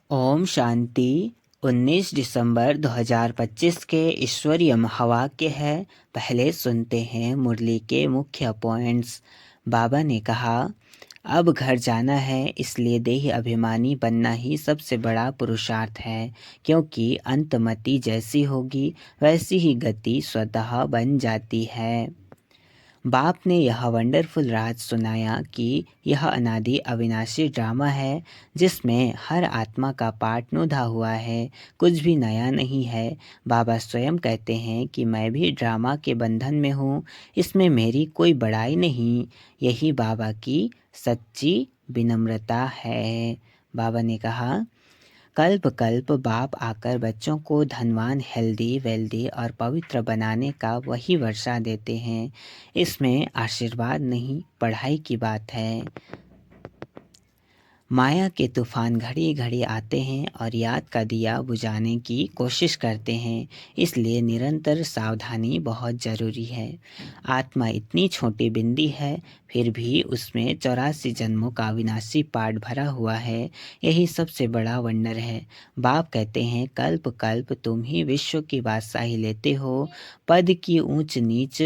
ओम शांति। 19 दिसंबर 2025 के ईश्वरीय महावाक्य है। पहले सुनते हैं मुरली के मुख्य पॉइंट्स। बाबा ने कहा, अब घर जाना है, इसलिए देही अभिमानी बनना ही सबसे बड़ा पुरुषार्थ है, क्योंकि अंतमति जैसी होगी वैसी ही गति स्वतः बन जाती है। बाप ने यह वंडरफुल राज सुनाया कि यह अनादि अविनाशी ड्रामा है, जिसमें हर आत्मा का पार्ट नुधा हुआ है, कुछ भी नया नहीं है। बाबा स्वयं कहते हैं कि मैं भी ड्रामा के बंधन में हूँ, इसमें मेरी कोई बड़ाई नहीं। यही बाबा की सच्ची विनम्रता है। बाबा ने कहा, कल्प कल्प बाप आकर बच्चों को धनवान, हेल्दी, वेल्दी और पवित्र बनाने का वही वर्षा देते हैं। इसमें आशीर्वाद नहीं, पढ़ाई की बात है। माया के तूफान घड़ी घड़ी आते हैं और याद का दिया बुझाने की कोशिश करते हैं, इसलिए निरंतर सावधानी बहुत ज़रूरी है। आत्मा इतनी छोटी बिंदी है, फिर भी उसमें 84 जन्मों का विनाशी पाठ भरा हुआ है। यही सबसे बड़ा वंडर है। बाप कहते हैं, कल्प कल्प तुम ही विश्व की बादशाही लेते हो। पद की ऊंच नीच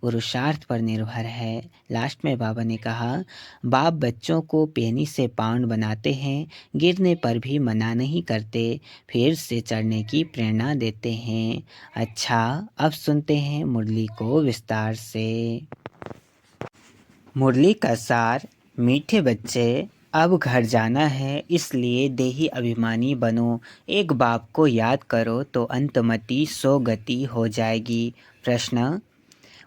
पुरुषार्थ पर निर्भर है। लास्ट में बाबा ने कहा, बाप बच्चों को पेनी से पाउंड बनाते हैं, गिरने पर भी मना नहीं करते, फिर से चढ़ने की प्रेरणा देते हैं। अच्छा, अब सुनते हैं मुरली को विस्तार से। मुरली का सार। मीठे बच्चे, अब घर जाना है, इसलिए देही अभिमानी बनो। एक बाप को याद करो तो अंतमति सो गति हो जाएगी। प्रश्न,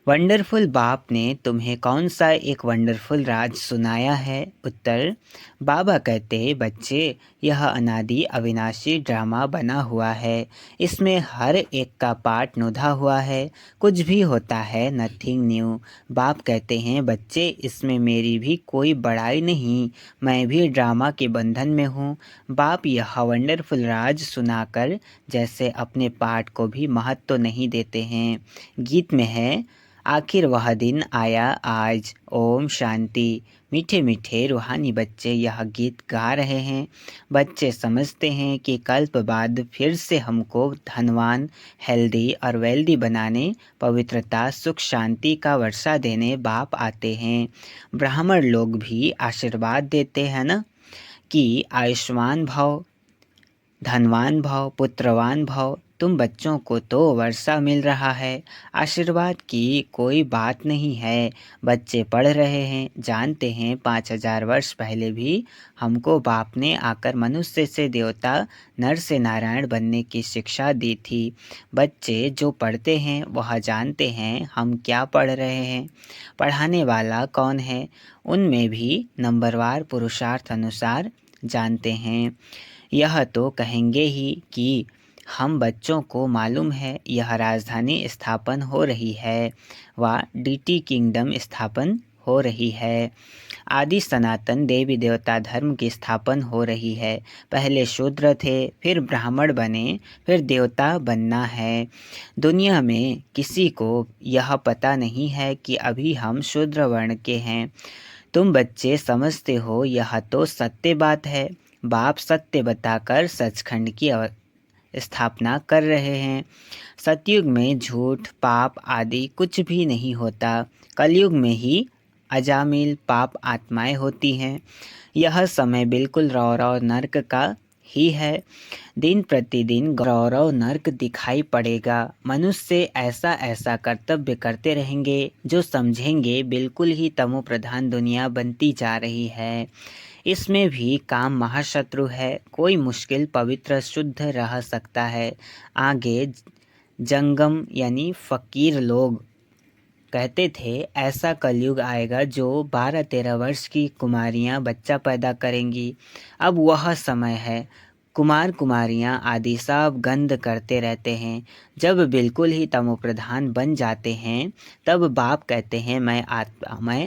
वंडरफुल बाप ने तुम्हें कौन सा एक वंडरफुल राज सुनाया है? उत्तर, बाबा कहते हैं, बच्चे, यह अनादि अविनाशी ड्रामा बना हुआ है, इसमें हर एक का पार्ट नुधा हुआ है, कुछ भी होता है नथिंग न्यू। बाप कहते हैं, बच्चे, इसमें मेरी भी कोई बड़ाई नहीं, मैं भी ड्रामा के बंधन में हूँ। बाप यह वंडरफुल राज सुनाकर जैसे अपने पार्ट को भी महत्व नहीं देते हैं। गीत में है, आखिर वह दिन आया आज। ओम शांति। मीठे मीठे रूहानी बच्चे यह गीत गा रहे हैं। बच्चे समझते हैं कि कल्प बाद फिर से हमको धनवान, हेल्दी और वेल्दी बनाने, पवित्रता, सुख, शांति का वर्षा देने बाप आते हैं। ब्राह्मण लोग भी आशीर्वाद देते हैं ना, कि आयुष्मान भव, धनवान भव, पुत्रवान भव। तुम बच्चों को तो वर्षा मिल रहा है, आशीर्वाद की कोई बात नहीं है। बच्चे पढ़ रहे हैं, जानते हैं 5000 वर्ष पहले भी हमको बाप ने आकर मनुष्य से देवता, नर से नारायण बनने की शिक्षा दी थी। बच्चे जो पढ़ते हैं वह जानते हैं हम क्या पढ़ रहे हैं, पढ़ाने वाला कौन है, उनमें भी नंबरवार पुरुषार्थ अनुसार जानते हैं। यह तो कहेंगे ही कि हम बच्चों को मालूम है यह राजधानी स्थापन हो रही है, व डीटी किंगडम स्थापन हो रही है। आदि सनातन देवी देवता धर्म की स्थापन हो रही है। पहले शूद्र थे, फिर ब्राह्मण बने, फिर देवता बनना है। दुनिया में किसी को यह पता नहीं है कि अभी हम शूद्र वर्ण के हैं। तुम बच्चे समझते हो यह तो सत्य बात है। बाप सत्य बताकर सचखंड की स्थापना कर रहे हैं। सतयुग में झूठ, पाप आदि कुछ भी नहीं होता। कलयुग में ही अजामिल पाप आत्माएं होती हैं। यह समय बिल्कुल रौरव नर्क का ही है। दिन प्रतिदिन गौरव नर्क दिखाई पड़ेगा। मनुष्य ऐसा ऐसा कर्तव्य करते रहेंगे जो समझेंगे बिल्कुल ही तमो प्रधान दुनिया बनती जा रही है। इसमें भी काम महाशत्रु है। कोई मुश्किल पवित्र शुद्ध रह सकता है। आगे जंगम यानी फकीर लोग कहते थे, ऐसा कलयुग आएगा जो 12-13 वर्ष की कुमारियां बच्चा पैदा करेंगी। अब वह समय है। कुमार कुमारियां आदि सब गंध करते रहते हैं। जब बिल्कुल ही तमोप्रधान बन जाते हैं, तब बाप कहते हैं, मैं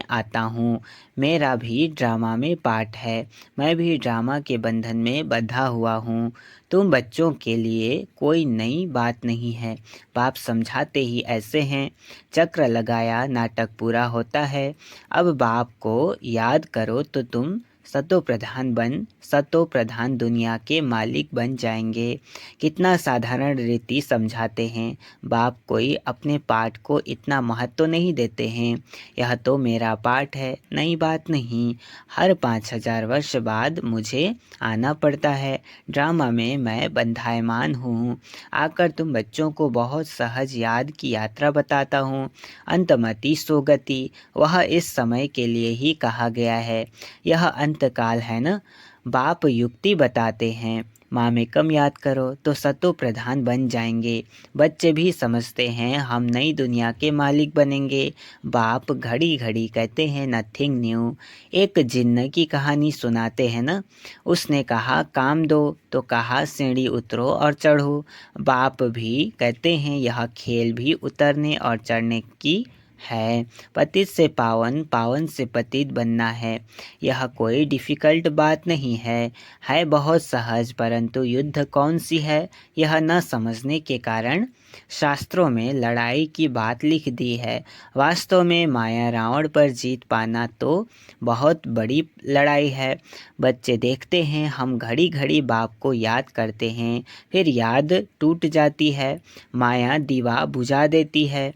आता हूँ। मेरा भी ड्रामा में पार्ट है। मैं भी ड्रामा के बंधन में बंधा हुआ हूँ। तुम बच्चों के लिए कोई नई बात नहीं है। बाप समझाते ही ऐसे हैं। चक्र लगाया, नाटक पूरा होता है। अब बाप को याद करो तो तुम सतो प्रधान बन, सतो प्रधान दुनिया के मालिक बन जाएंगे। कितना साधारण रीति समझाते हैं। बाप कोई अपने पाठ को इतना महत्व नहीं देते हैं। यह तो मेरा पाठ है, नई बात नहीं। हर 5000 वर्ष बाद मुझे आना पड़ता है। ड्रामा में मैं बंधायमान हूँ। आकर तुम बच्चों को बहुत सहज याद की यात्रा बताता हूँ। अंतमति सोगति, वह इस समय के लिए ही कहा गया है। यह अंतकाल है न। बाप युक्ति बताते हैं, मामेकम याद करो तो सतो प्रधान बन जाएंगे। बच्चे भी समझते हैं हम नई दुनिया के मालिक बनेंगे। बाप घड़ी घड़ी कहते हैं नथिंग न्यू। एक जिन्न की कहानी सुनाते हैं ना। उसने कहा काम दो तो कहा सीढ़ी उतरो और चढ़ो। बाप भी कहते हैं यह खेल भी उतरने और चढ़ने की है। पतित से पावन, पावन से पतित बनना है। यह कोई डिफ़िकल्ट बात नहीं है बहुत सहज। परंतु युद्ध कौन सी है यह न समझने के कारण शास्त्रों में लड़ाई की बात लिख दी है। वास्तव में माया रावण पर जीत पाना तो बहुत बड़ी लड़ाई है। बच्चे देखते हैं हम घड़ी घड़ी बाप को याद करते हैं, फिर याद टूट जाती है। माया दीवा बुझा देती है।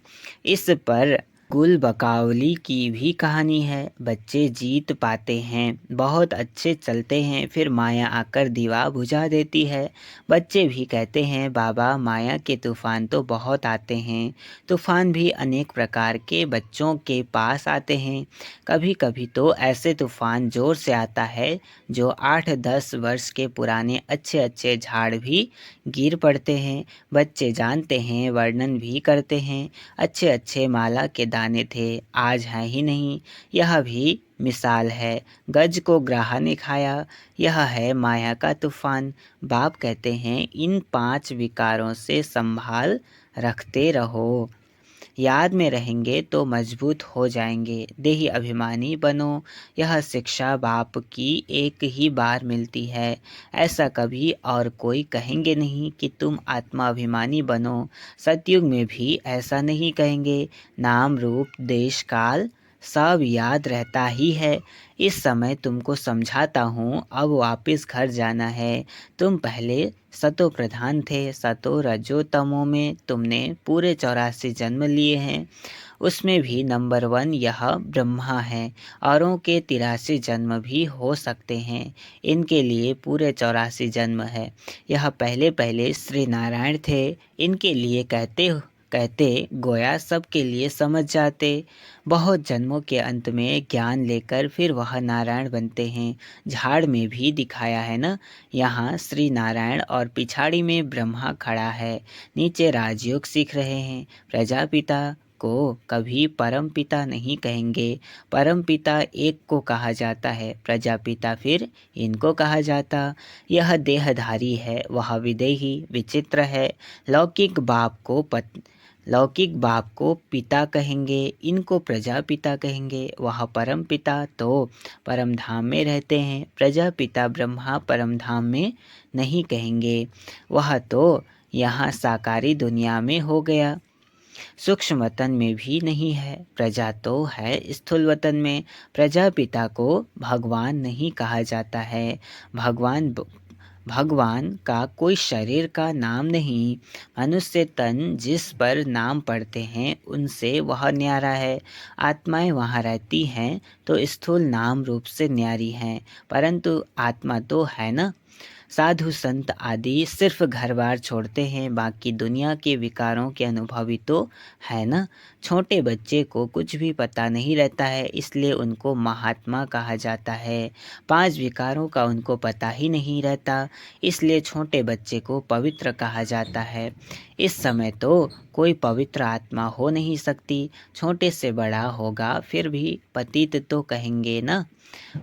इस पर गुल बकावली की भी कहानी है। बच्चे जीत पाते हैं, बहुत अच्छे चलते हैं, फिर माया आकर दीवा बुझा देती है। बच्चे भी कहते हैं बाबा माया के तूफान तो बहुत आते हैं। तूफान भी अनेक प्रकार के बच्चों के पास आते हैं। कभी कभी तो ऐसे तूफान जोर से आता है जो 8-10 वर्ष के पुराने अच्छे अच्छे झाड़ भी गिर पड़ते हैं। बच्चे जानते हैं, वर्णन भी करते हैं। अच्छे अच्छे माला के दाने थे, आज हैं ही नहीं। यह भी मिसाल है। गज को ग्राह ने खाया। यह है माया का तूफान। बाप कहते हैं इन 5 विकारों से संभाल रखते रहो। याद में रहेंगे तो मजबूत हो जाएंगे। देही अभिमानी बनो। यह शिक्षा बाप की एक ही बार मिलती है। ऐसा कभी और कोई कहेंगे नहीं कि तुम आत्मा अभिमानी बनो। सतयुग में भी ऐसा नहीं कहेंगे। नाम रूप देश काल सब याद रहता ही है। इस समय तुमको समझाता हूँ, अब वापस घर जाना है। तुम पहले सतो प्रधान थे। सतो रजो तमो में तुमने पूरे 84 जन्म लिए हैं। उसमें भी नंबर 1 यह ब्रह्मा है। औरों के 83 जन्म भी हो सकते हैं। इनके लिए पूरे 84 जन्म है। यह पहले पहले श्री नारायण थे। इनके लिए कहते कहते गोया सबके लिए समझ जाते। बहुत जन्मों के अंत में ज्ञान लेकर फिर वह नारायण बनते हैं। झाड़ में भी दिखाया है ना। यहाँ श्री नारायण और पिछाड़ी में ब्रह्मा खड़ा है। नीचे राजयोग सीख रहे हैं। प्रजापिता को कभी परम पिता नहीं कहेंगे। परम पिता एक को कहा जाता है, प्रजापिता फिर इनको कहा जाता। यह देहधारी है, वह विदेही विचित्र है। लौकिक बाप को पिता कहेंगे, इनको प्रजापिता कहेंगे। वह परम पिता तो परम धाम में रहते हैं। प्रजापिता ब्रह्मा परम धाम में नहीं कहेंगे, वह तो यहाँ साकारी दुनिया में हो गया। सूक्ष्म वतन में भी नहीं है। प्रजा तो है स्थूल वतन में। प्रजापिता को भगवान नहीं कहा जाता है। भगवान का कोई शरीर का नाम नहीं। मनुष्य तन जिस पर नाम पढ़ते हैं उनसे वह न्यारा है। आत्माएं वहाँ रहती हैं तो स्थूल नाम रूप से न्यारी हैं, परंतु आत्मा तो है ना। साधु संत आदि सिर्फ घर बार छोड़ते हैं, बाकी दुनिया के विकारों के अनुभवी तो है ना। छोटे बच्चे को कुछ भी पता नहीं रहता है, इसलिए उनको महात्मा कहा जाता है। 5 विकारों का उनको पता ही नहीं रहता, इसलिए छोटे बच्चे को पवित्र कहा जाता है। इस समय तो कोई पवित्र आत्मा हो नहीं सकती। छोटे से बड़ा होगा फिर भी पतित तो कहेंगे ना।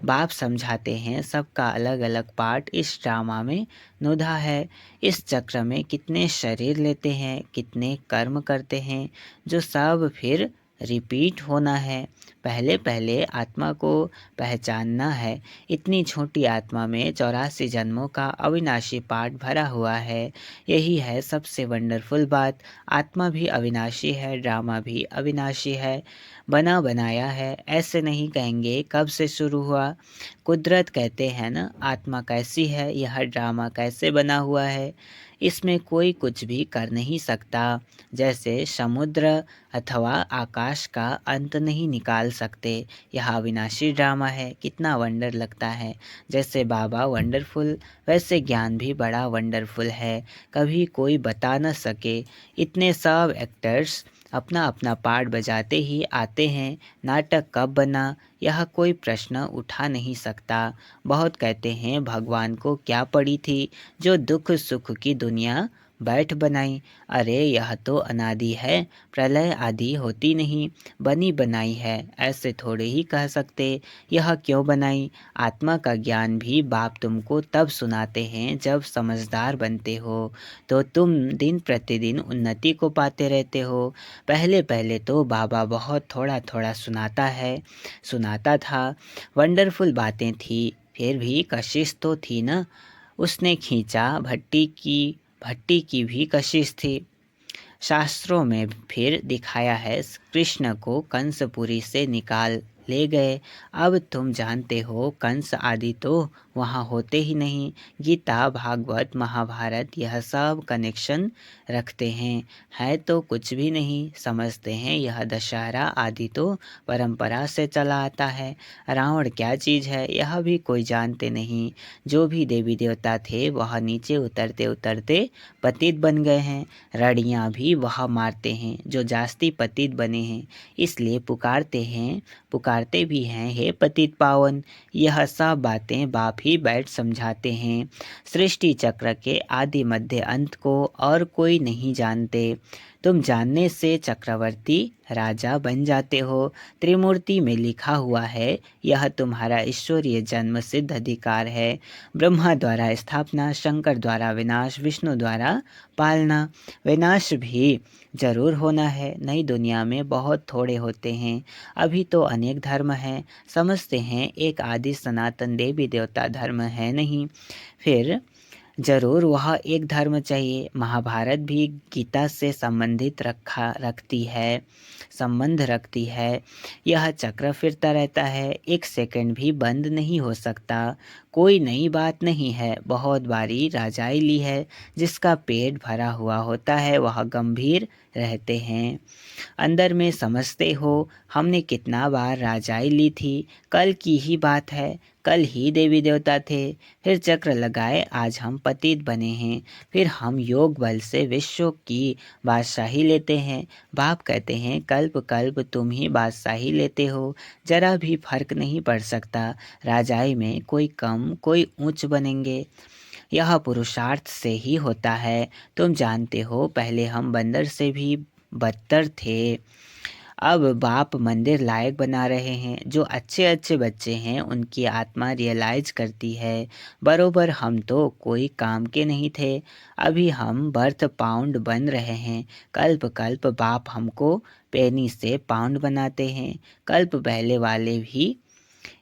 बाप समझाते हैं सबका अलग अलग पार्ट इस ड्रामा में नुधा है। इस चक्र में कितने शरीर लेते हैं, कितने कर्म करते हैं, जो सब फिर रिपीट होना है। पहले पहले आत्मा को पहचानना है। इतनी छोटी आत्मा में 84 जन्मों का अविनाशी पाठ भरा हुआ है। यही है सबसे वंडरफुल बात। आत्मा भी अविनाशी है, ड्रामा भी अविनाशी है, बना बनाया है। ऐसे नहीं कहेंगे कब से शुरू हुआ। कुदरत कहते हैं ना, आत्मा कैसी है, यह ड्रामा कैसे बना हुआ है, इसमें कोई कुछ भी कर नहीं सकता। जैसे समुद्र अथवा आकाश का अंत नहीं निकाल सकते। यह अविनाशी ड्रामा है, कितना वंडर लगता है। जैसे बाबा वंडरफुल, वैसे ज्ञान भी बड़ा वंडरफुल है, कभी कोई बता न सके। इतने सब एक्टर्स अपना अपना पार्ट बजाते ही आते हैं। नाटक कब बना, यह कोई प्रश्न उठा नहीं सकता। बहुत कहते हैं भगवान को क्या पड़ी थी जो दुख सुख की दुनिया बैठ बनाई। अरे यह तो अनादि है, प्रलय आदि होती नहीं, बनी बनाई है। ऐसे थोड़े ही कह सकते यह क्यों बनाई। आत्मा का ज्ञान भी बाप तुमको तब सुनाते हैं जब समझदार बनते हो, तो तुम दिन प्रतिदिन उन्नति को पाते रहते हो। पहले पहले तो बाबा बहुत थोड़ा थोड़ा सुनाता था। वंडरफुल बातें थी, फिर भी कशिश तो थी ना। उसने खींचा, भट्टी की भी कशिश थी। शास्त्रों में फिर दिखाया है, कृष्ण को कंसपुरी से निकाल ले गए। अब तुम जानते हो कंस आदि तो वहाँ होते ही नहीं। गीता, भागवत, महाभारत यह सब कनेक्शन रखते हैं, है तो कुछ भी नहीं। समझते हैं यह दशहरा आदि तो परंपरा से चला आता है। रावण क्या चीज़ है यह भी कोई जानते नहीं। जो भी देवी देवता थे वह नीचे उतरते उतरते पतित बन गए हैं। रड़ियाँ भी वह मारते हैं जो जास्ती पतित बने हैं, इसलिए पुकारते भी हैं हे पतित पावन। यह सब बातें बाप ही बैठ समझाते हैं। सृष्टि चक्र के आदि मध्य अंत को और कोई नहीं जानते। तुम जानने से चक्रवर्ती राजा बन जाते हो। त्रिमूर्ति में लिखा हुआ है, यह तुम्हारा ईश्वरीय जन्म सिद्ध अधिकार है। ब्रह्मा द्वारा स्थापना, शंकर द्वारा विनाश, विष्णु द्वारा पालना। विनाश भी जरूर होना है। नई दुनिया में बहुत थोड़े होते हैं। अभी तो अनेक धर्म हैं, समझते हैं एक आदि सनातन देवी देवता धर्म है नहीं। फिर जरूर वह एक धर्म चाहिए। महाभारत भी गीता से संबंध रखती है। यह चक्र फिरता रहता है, एक सेकंड भी बंद नहीं हो सकता। कोई नई बात नहीं है। बहुत बारी राजाई ली है, जिसका पेट भरा हुआ होता है वह गंभीर रहते हैं। अंदर में समझते हो, हमने कितना बार राजाई ली थी। कल की ही बात है, कल ही देवी देवता थे, फिर चक्र लगाए, आज हम पतित बने हैं। फिर हम योग बल से विश्व की बादशाही लेते हैं। बाप कहते हैं कल्प कल्प तुम ही बादशाही लेते हो। जरा भी फर्क नहीं पड़ सकता। राजाई में कोई कम कोई ऊंच बनेंगे, यह पुरुषार्थ से ही होता है। तुम जानते हो पहले हम बंदर से भी बदतर थे। अब बाप मंदिर लायक बना रहे हैं। जो अच्छे अच्छे बच्चे हैं उनकी आत्मा रियलाइज करती है, बरोबर हम तो कोई काम के नहीं थे, अभी हम बर्थ पाउंड बन रहे हैं। कल्प कल्प बाप हमको पेनी से पाउंड बनाते हैं। कल्प पहले वाले भी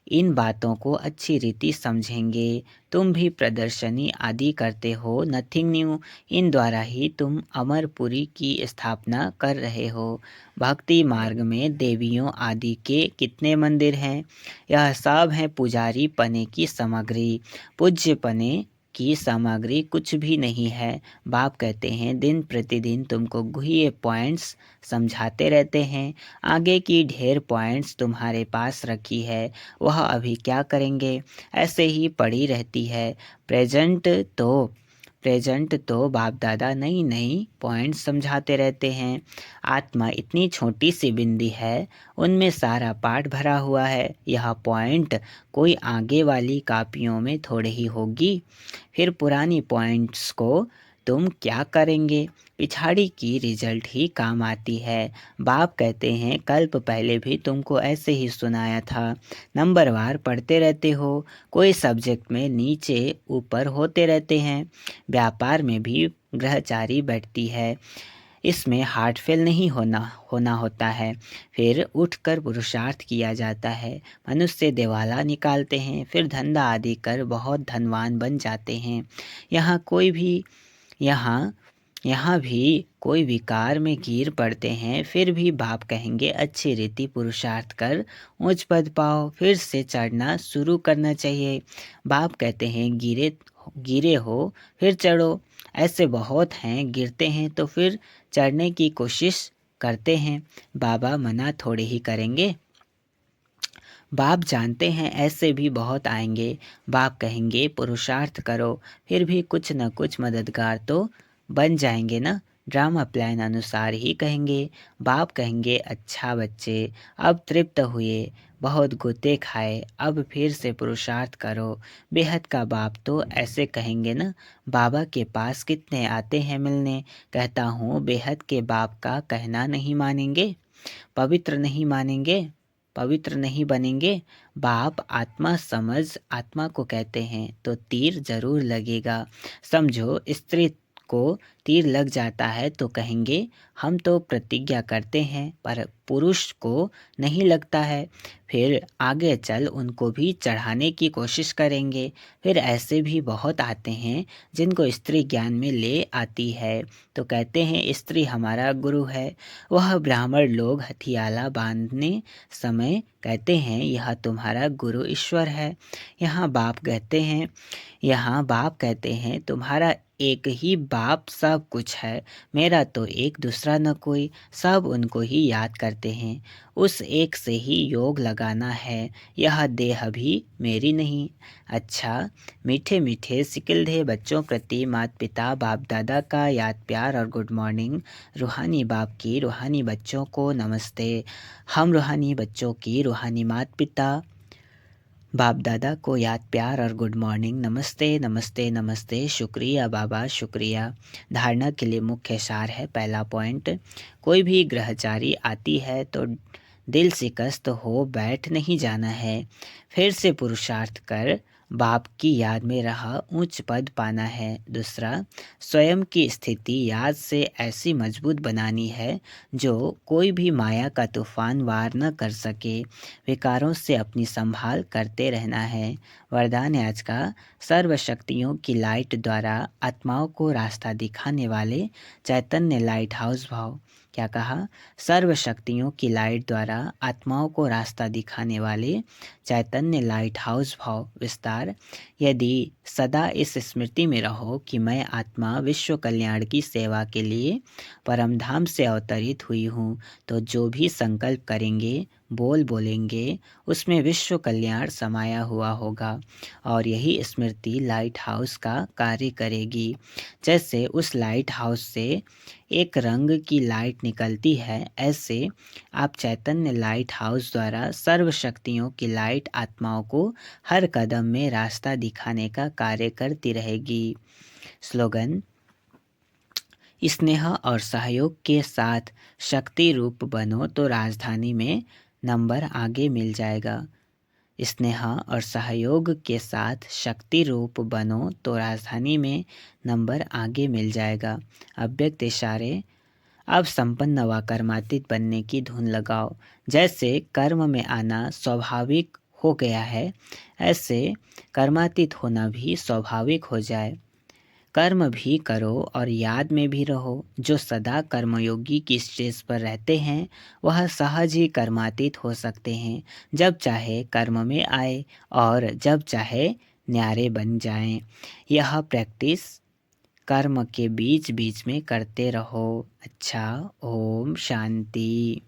इन बातों को अच्छी रीति समझेंगे। तुम भी प्रदर्शनी आदि करते हो, नथिंग न्यू। इन द्वारा ही तुम अमरपुरी की स्थापना कर रहे हो। भक्ति मार्ग में देवियों आदि के कितने मंदिर हैं। यह सब है पुजारी पने की सामग्री। पूज्य पने की सामग्री कुछ भी नहीं है। बाप कहते हैं दिन प्रतिदिन तुमको गुह्य पॉइंट्स समझाते रहते हैं। आगे की ढेर पॉइंट्स तुम्हारे पास रखी है, वह अभी क्या करेंगे, ऐसे ही पड़ी रहती है। प्रेजेंट तो बाप दादा नई नई पॉइंट समझाते रहते हैं। आत्मा इतनी छोटी सी बिंदी है, उनमें सारा पाठ भरा हुआ है। यह पॉइंट कोई आगे वाली कापियों में थोड़े ही होगी। फिर पुरानी पॉइंट्स को तुम क्या करेंगे, पिछाड़ी की रिजल्ट ही काम आती है। बाप कहते हैं कल्प पहले भी तुमको ऐसे ही सुनाया था। नंबरवार पढ़ते रहते हो, कोई सब्जेक्ट में नीचे ऊपर होते रहते हैं। व्यापार में भी ग्रहचारी बैठती है, इसमें हार्ट फेल नहीं होना होता है। फिर उठकर पुरुषार्थ किया जाता है। मनुष्य दिवाला निकालते हैं, फिर धंधा आदि कर बहुत धनवान बन जाते हैं। यहाँ कोई भी यहाँ यहाँ भी कोई विकार में गिर पड़ते हैं, फिर भी बाप कहेंगे अच्छी रीति पुरुषार्थ कर ऊंच पद पाओ, फिर से चढ़ना शुरू करना चाहिए। बाप कहते हैं गिरे गिरे हो फिर चढ़ो। ऐसे बहुत हैं, गिरते हैं तो फिर चढ़ने की कोशिश करते हैं। बाबा मना थोड़े ही करेंगे। बाप जानते हैं ऐसे भी बहुत आएंगे। बाप कहेंगे पुरुषार्थ करो, फिर भी कुछ न कुछ मददगार तो बन जाएंगे ना। ड्रामा प्लान अनुसार ही कहेंगे। बाप कहेंगे अच्छा बच्चे, अब तृप्त हुए, बहुत गोते खाए, अब फिर से पुरुषार्थ करो। बेहद का बाप तो ऐसे कहेंगे ना। बाबा के पास कितने आते हैं मिलने, कहता हूँ बेहद के बाप का कहना नहीं मानेंगे, पवित्र नहीं मानेंगे, पवित्र नहीं बनेंगे। बाप आत्मा समझ आत्मा को कहते हैं तो तीर जरूर लगेगा। समझो स्त्री को तीर लग जाता है तो कहेंगे हम तो प्रतिज्ञा करते हैं, पर पुरुष को नहीं लगता है। फिर आगे चल उनको भी चढ़ाने की कोशिश करेंगे। फिर ऐसे भी बहुत आते हैं जिनको स्त्री ज्ञान में ले आती है तो कहते हैं स्त्री हमारा गुरु है। वह ब्राह्मण लोग हथियाला बांधने समय कहते हैं यह तुम्हारा गुरु ईश्वर है। यहाँ बाप कहते हैं तुम्हारा एक ही बाप सब कुछ है, मेरा तो एक दूसरा न कोई, सब उनको ही याद करते हैं। उस एक से ही योग लगाना है, यह देह भी मेरी नहीं। अच्छा, मीठे मीठे सिकिलधे बच्चों प्रति माता पिता बाप दादा का याद प्यार और गुड मॉर्निंग। रूहानी बाप की रूहानी बच्चों को नमस्ते। हम रूहानी बच्चों की रूहानी माता पिता बाप दादा को याद प्यार और गुड मॉर्निंग। नमस्ते नमस्ते नमस्ते। शुक्रिया बाबा शुक्रिया। धारणा के लिए मुख्य सार है। पहला पॉइंट, कोई भी ग्रहचारी आती है तो दिल शिकस्त हो बैठ नहीं जाना है, फिर से पुरुषार्थ कर बाप की याद में रहा ऊंच पद पाना है। दूसरा, स्वयं की स्थिति याद से ऐसी मजबूत बनानी है जो कोई भी माया का तूफान वार न कर सके। विकारों से अपनी संभाल करते रहना है। वरदान आज का, सर्व शक्तियों की लाइट द्वारा आत्माओं को रास्ता दिखाने वाले चैतन्य लाइट हाउस भाव। क्या कहा? सर्व शक्तियों की लाइट द्वारा आत्माओं को रास्ता दिखाने वाले चैतन्य लाइट हाउस भाव। विस्तार, यदि सदा इस स्मृति में रहो कि मैं आत्मा विश्व कल्याण की सेवा के लिए परमधाम से अवतरित हुई हूँ, तो जो भी संकल्प करेंगे बोलेंगे उसमें विश्व कल्याण समाया हुआ होगा और यही स्मृति लाइट हाउस का कार्य करेगी। जैसे उस लाइट हाउस से एक रंग की लाइट निकलती है, ऐसे आप चैतन्य लाइट हाउस द्वारा सर्व शक्तियों की लाइट आत्माओं को हर कदम में रास्ता दिखाने का कार्य करती रहेगी। स्लोगन, स्नेह और सहयोग के साथ शक्ति रूप बनो तो राजधानी में नंबर आगे मिल जाएगा। स्नेह और सहयोग के साथ शक्ति रूप बनो तो राजधानी में नंबर आगे मिल जाएगा। अव्यक्त इशारे, अब संपन्न व कर्मातीत बनने की धुन लगाओ। जैसे कर्म में आना स्वाभाविक हो गया है, ऐसे कर्मातीत होना भी स्वाभाविक हो जाए। कर्म भी करो और याद में भी रहो। जो सदा कर्मयोगी की स्टेज पर रहते हैं वह सहज ही कर्मातीत हो सकते हैं। जब चाहे कर्म में आए और जब चाहे न्यारे बन जाएं। यह प्रैक्टिस कर्म के बीच बीच में करते रहो। अच्छा, ओम शांति।